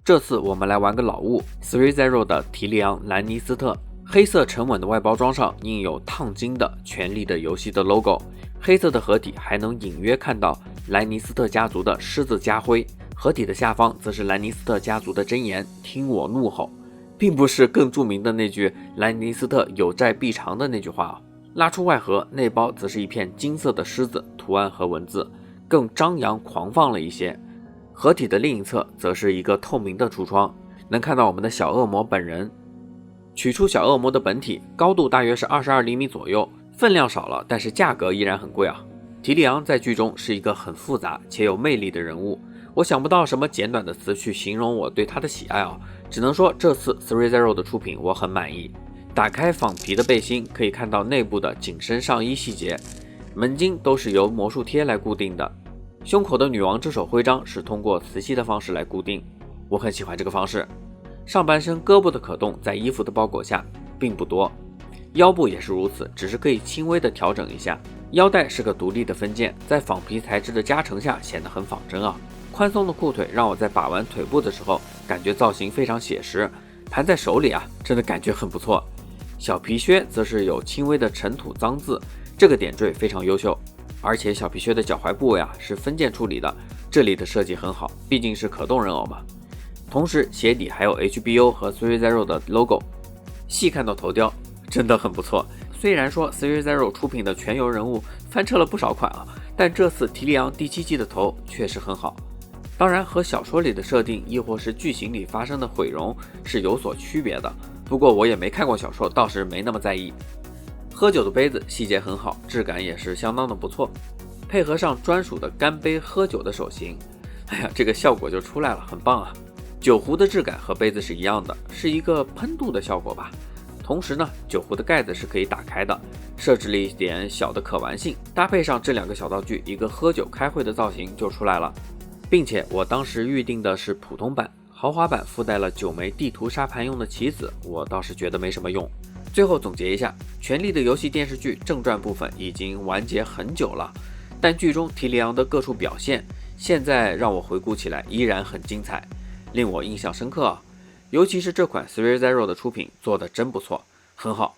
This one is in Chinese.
这次我们来玩个老物 ，3-0 的提利昂·兰尼斯特。黑色沉稳的外包装上印有烫金的《权力的游戏》的 logo， 黑色的盒体还能隐约看到兰尼斯特家族的狮子家徽，盒体的下方则是兰尼斯特家族的箴言：听我怒吼，并不是更著名的那句兰尼斯特有债必偿的那句话啊。拉出外盒，内包则是一片金色的狮子图案和文字，更张扬狂放了一些。盒体的另一侧则是一个透明的橱窗，能看到我们的小恶魔本人。取出小恶魔的本体，高度大约是22厘米左右，分量少了，但是价格依然很贵啊。提利昂在剧中是一个很复杂且有魅力的人物，我想不到什么简短的词去形容我对他的喜爱啊，只能说这次 3-0 的出品我很满意。打开仿皮的背心，可以看到内部的紧身上衣细节，门襟都是由魔术贴来固定的，胸口的女王之手徽章是通过磁吸的方式来固定，我很喜欢这个方式。上半身胳膊的可动在衣服的包裹下并不多，腰部也是如此，只是可以轻微的调整一下。腰带是个独立的分件，在仿皮材质的加成下显得很仿真啊。宽松的裤腿让我在把玩腿部的时候感觉造型非常写实，盘在手里啊，真的感觉很不错。小皮靴则是有轻微的尘土脏渍，这个点缀非常优秀，而且小皮靴的脚踝部位啊是分件处理的，这里的设计很好，毕竟是可动人偶嘛。同时鞋底还有 HBO 和 3-0 的 logo， 细看到头雕真的很不错。虽然说 3-0 出品的全游人物翻车了不少款啊，但这次提利昂第7季的头确实很好。当然和小说里的设定亦或是剧情里发生的毁容是有所区别的，不过我也没看过小说，倒是没那么在意。喝酒的杯子细节很好，质感也是相当的不错，配合上专属的干杯喝酒的手型，哎呀，这个效果就出来了，很棒啊。酒壶的质感和杯子是一样的，是一个喷镀的效果吧。同时呢，酒壶的盖子是可以打开的，设置了一点小的可玩性，搭配上这2个小道具，一个喝酒开会的造型就出来了。并且我当时预定的是普通版，豪华版附带了9枚地图沙盘用的棋子，我倒是觉得没什么用。最后总结一下，《权力的游戏》电视剧正传部分已经完结很久了，但剧中提利昂的各处表现，现在让我回顾起来依然很精彩，令我印象深刻啊。尤其是这款3-0的出品做得真不错，很好，